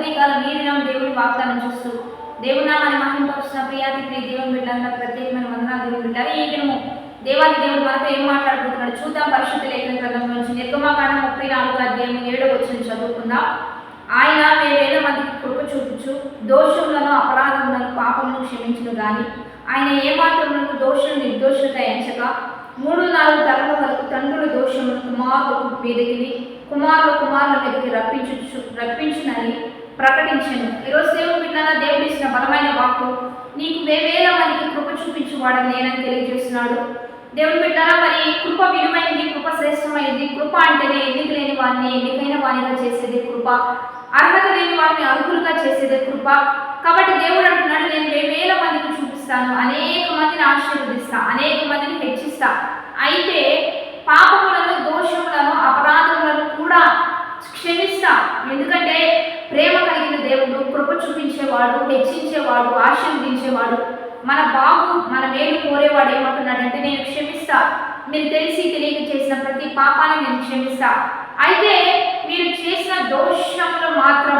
ఉదయకాలం ఈ దినం దేవుని వాగ్దానం చూస్తూ దేవుని నామాన్ని మహిమపరుస్తున్న ప్రియాతి ప్రియ దేవుని బిడ్డలందరూ ప్రత్యేకమైన వందనాలు దేవుని బిడ్డారు. ఈ దినము దేవాది దేవుడు మనతో ఏం మాట్లాడుకుంటున్నాడు చూద్దాం. పరిశుద్ధ లేఖన గ్రంథం నుంచి నిర్గమాకాండం 34వ అధ్యాయం 7వ వచనం చదువుకుందాం. ఆయన 1000 మందికి కృప చూపుచు దోషములను అపరాధములను పాపములను క్షమించును గాని ఆయన ఏమాత్రములను దోషులు నిర్దోషులుగా ఎంచక 3-4 తరముల వరకు తండ్రుల దోషములను కుమారుల మీదకి రప్పించునని ప్రకటించాను. ఈరోజు దేవుడు బిడ్డలారా, దేవుడు ఇచ్చిన బలమైన వాక్కు నీకు 1000 మందికి కృప చూపించువాడని నేనని తెలియజేస్తున్నాడు. దేవుని బిడ్డలారా, మరి కృప విలువైనది, కృప శ్రేష్టమైనది. కృప అంటేనే ఎన్నిక లేని వారిని ఎన్నికైన వారిగా చేసేది కృప, అర్హత లేని వారిని అర్హులుగా చేసేది కృప. కాబట్టి దేవుడు అంటున్నాడు, నేను 1000 మందికి చూపిస్తాను, అనేక మందిని ఆశీర్వదిస్తా, అనేక మందిని హెచ్చిస్తా. అయితే పాపములను, దోషములను, అపరాధములను కూడా క్షమిస్తా. ఎందుకంటే ప్రేమ కలిగిన దేవుడు, కృప చూపించేవాడు, హెచ్చించేవాడు, ఆశీర్వదించేవాడు, మన బాబు మన మేలు కోరేవాడు ఏమంటున్నాడంటే నేను క్షమిస్తా, మీరు తెలిసి తెలియక చేసిన ప్రతి పాపాన్ని నేను క్షమిస్తా. అయితే మీరు చేసిన దోషములు మాత్రం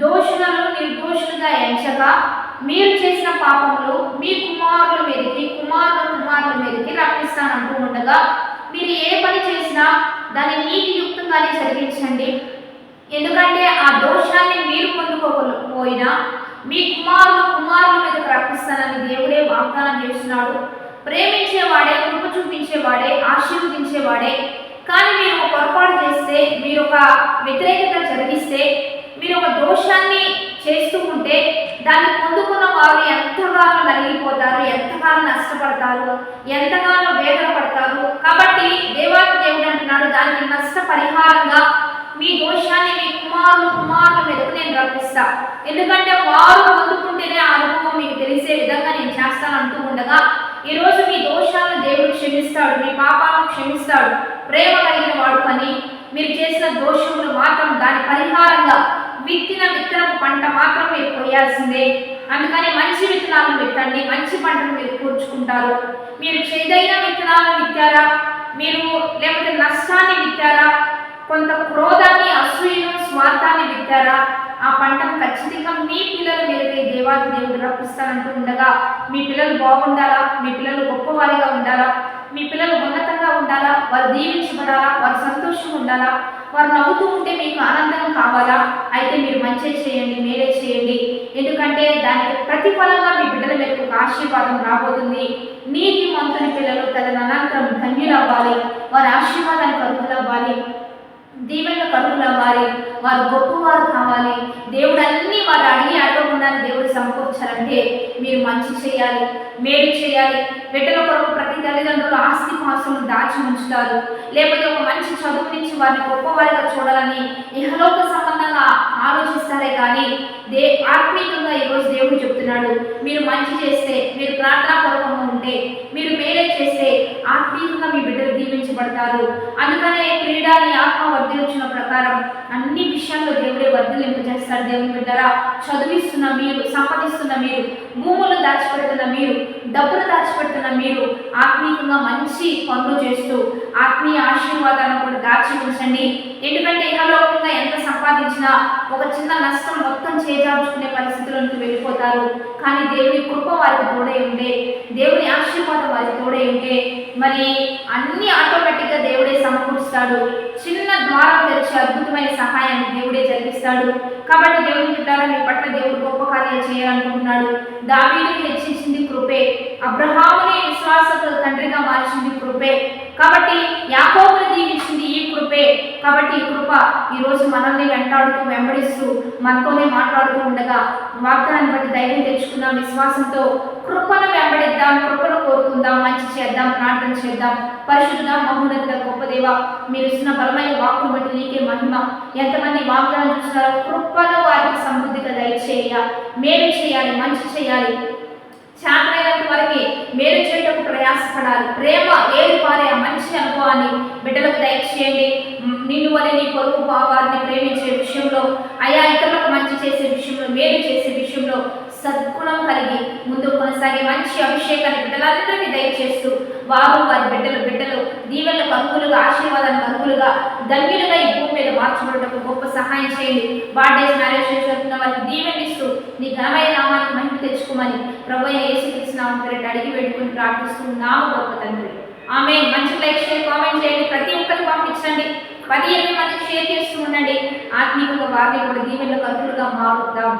దోషులను నిర్దోషులుగా ఎంచక మీరు చేసిన పాపములు మీ కుమారుల మీదకి రప్పిస్తానంటూ ఉండగా మీరు ఏ పని చేసినా దాన్ని నీతియుక్తంగానే జరిగించండి. ఎందుకంటే ఆ దోషాన్ని మీరు పొందుకోకపోయినా మీ కుమారుల మీదకి రప్పిస్తానని దేవుడే వాగ్దానం చేస్తున్నాడు. ప్రేమించేవాడే, కృప చూపించేవాడే, ఆశీర్వదించేవాడే. కానీ మీరు ఒక పొరపాటు చేస్తే, మీరు ఒక వ్యతిరేకత జరిగిస్తే, మీరు ఒక దోషాన్ని చేస్తూ ఉంటే దాన్ని పొందుకున్న వారు ఎంతగానో నలిగిపోతారు, ఎంతగానో నష్టపడతారు, ఎంతగానో వేదన పడతారు. కాబట్టి దేవాది దేవుడు అంటున్నాడు, దానికి నష్టపరిహారంగా మీ దోషాన్ని మీ కుమారుల మీదకు నేను రప్పిస్తా. ఎందుకంటే వారు పొందుకుంటేనే ఆ అనుభవం మీకు తెలిసే విధంగా నేను చేస్తాను అంటూ ఉండగా ఈరోజు మీ దోషాలను దేవుడు క్షమిస్తాడు, మీ పాపాలను క్షమిస్తాడు. ప్రేమ కలిగిన వాడు కానీ మీరు చేసిన దోషములు మాత్రం దాని పరిహారంగా విత్తనపు పంట మాత్రం మీరు కొయ్యాల్సిందే. అందుకని మంచి విత్తనాలను విత్తండి, మంచి పంటను మీరు కూర్చుకుంటారు. మీరు చేదైన విత్తనాలను విత్తారా, మీరు లేకపోతే నష్టాన్ని విత్తారా, కొంత క్రోధాన్ని, అసూయను, స్వార్థాన్ని విత్తారా, ఆ పంటను ఖచ్చితంగా మీ పిల్లల మీదకి దేవాది దేవుడు రప్పిస్తానంటూ ఉండగా మీ పిల్లలు బాగుండాలా, మీ పిల్లలు గొప్పవారిగా ఉండాలా, మీ పిల్లలు ఉన్నతంగా ఉండాలా, వారు దీవించబడాలా, వారు సంతోషంగా ఉండాలా, వారు నవ్వుతూ ఉంటే మీకు ఆనందం కావాలా, అయితే మీరు మంచి చేయండి, మేలే చేయండి. ఎందుకంటే దానికి ప్రతిఫలంగా మీ బిడ్డల మీదకి ఒక ఆశీర్వాదం రాబోతుంది. నీతిమంతుని పిల్లలు తదనంతరం ధన్యులవ్వాలి, వారి ఆశీర్వాదానికి అర్హులవ్వాలి, దీవెనలకు అర్హులవ్వాలి, వారు గొప్పవారు కావాలి. దేవుడు అన్ని వారు అడగకుండా దేవుడు సమకూర్చాలంటే మీరు మంచి చేయాలి, మేలు చేయాలి. బిడ్డల కొరకు ప్రతి తల్లిదండ్రులు ఆస్తి పాస్తులను దాచి ఉంచుతారు, లేకపోతే ఒక మంచి చదువునిచ్చి వారిని గొప్పవారిగా చూడాలని ఇహలోక సంబంధంగా ఆలోచిస్తారే కానీ ఆత్మీయంగా ఈరోజు దేవుడు చెప్తున్నాడు, మీరు మంచి చేస్తే, మీరు ప్రార్థనాపూర్వకంగా ఉంటే, మీరు మేలే చేస్తే ఆత్మీయంగా మీ బిడ్డలు దీవించబడతారు. అందుకనే క్రీడాని ఆత్మ వర్ధించిన ప్రకారం అన్ని విషయాల్లో దేవుడే వర్ధిలింపజేస్తాడు. దేవుని బిడ్డరా, చదివిస్తున్న మీరు, సంపాదిస్తున్న మీరు, భూములు దాచిపెడుతున్న మీరు, డబ్బులు దాచిపెడుతున్న మీరు ఆత్మీయంగా మంచి పనులు చేస్తూ ఆత్మీయ ఆశీర్వాదాలను కూడా దాచి ఉంచండి. ఎందుకంటే ఇహలోకంగా ఎంత సంపాదించినా ఒక చిన్న నష్టం మొత్తం చేజార్చుకునే పరిస్థితులకు వెళ్ళిపోతారు. కానీ దేవుని కృప వారికి తోడే ఉంటే, దేవుని ఆశీర్వాదం వారికి తోడే ఉంటే మరి అన్ని ఆటోమేటిక్గా దేవుడే సమకూరుస్తాడు. చిన్న ద్వారం తెరిచి అద్భుతమైన సహాయాన్ని దేవుడే జరిగిస్తాడు. కాబట్టి దేవుని బిడ్డలారా, మీ పట్ల దేవుడు గొప్ప కార్యాలు చేయాలనుకుంటున్నాడు. దావీదుని హెచ్చించింది కృపే, అబ్రహాముని విశ్వాసకు తండ్రిగా మార్చింది కృపే, కాబట్టి యాకోబుని దీవించింది ఈ కృపే. కాబట్టి ఈ కృప ఈరోజు మనల్ని వెంబడిస్తూ మనతోనే మాట్లాడుతూ ఉండగా వాగ్దానాన్ని బట్టి ధైర్యం తెచ్చుకుందాం, విశ్వాసంతో కృపను వెంబడిద్దాం, కృపను కోరుకుందాం, మంచి చేద్దాం, ప్రార్థన చేద్దాం. పరిశుద్ధ మహోన్నతుల గొప్ప దేవ, మీరు ఇస్తున్న బలమైన వాక్కును బట్టి నీకే మహిమ. ఎంతమంది వాగ్దానం చూస్తున్నారో కృపను వారికి సమృద్ధిగా దయచేయ, మేలు చేయాలి, మంచి చేయాలి, చేతనైనంత వరకు మేలు చేయటకు ప్రయాసపడాలి. ప్రేమ ఏరిపారే ఆ మంచి అనుభవాన్ని బిడ్డలకు దయచేయండి. నిన్ను వలె నీ పొరుగు వారిని ప్రేమించే విషయంలో, అయా ఇతరులకు మంచి చేసే విషయంలో, మేలు చేసే విషయంలో సద్గుణం కలిగి ముందుకు కొనసాగే మంచి అభిషేకాన్ని బిడ్డలందరికీ దయచేస్తూ వారు వారి బిడ్డలు దీవెనలకు అర్హులుగా, ఆశీర్వాదానికి అర్హులుగా, ధన్యులుగా ఈ భూమి మీద మార్చబడటకు గొప్ప సహాయం చేయండి. బర్త్డేస్, మ్యారేజ్ చేసుకుంటున్న ప్రభు అయిన యేసుక్రీస్తు నామం పేరిట అడిగి వేడుకొని ప్రార్థిస్తున్నాము గొప్ప తండ్రి. ఆమె మంచి లైక్ షేర్ కామెంట్ చేయండి, ప్రతి ఒక్కరికి పంపించండి, 10 మందికి షేర్ చేస్తూ ఉండండి. ఆత్మీయంగా వారిని కూడా దీవెనలకు అర్హులుగా మారుద్దాం.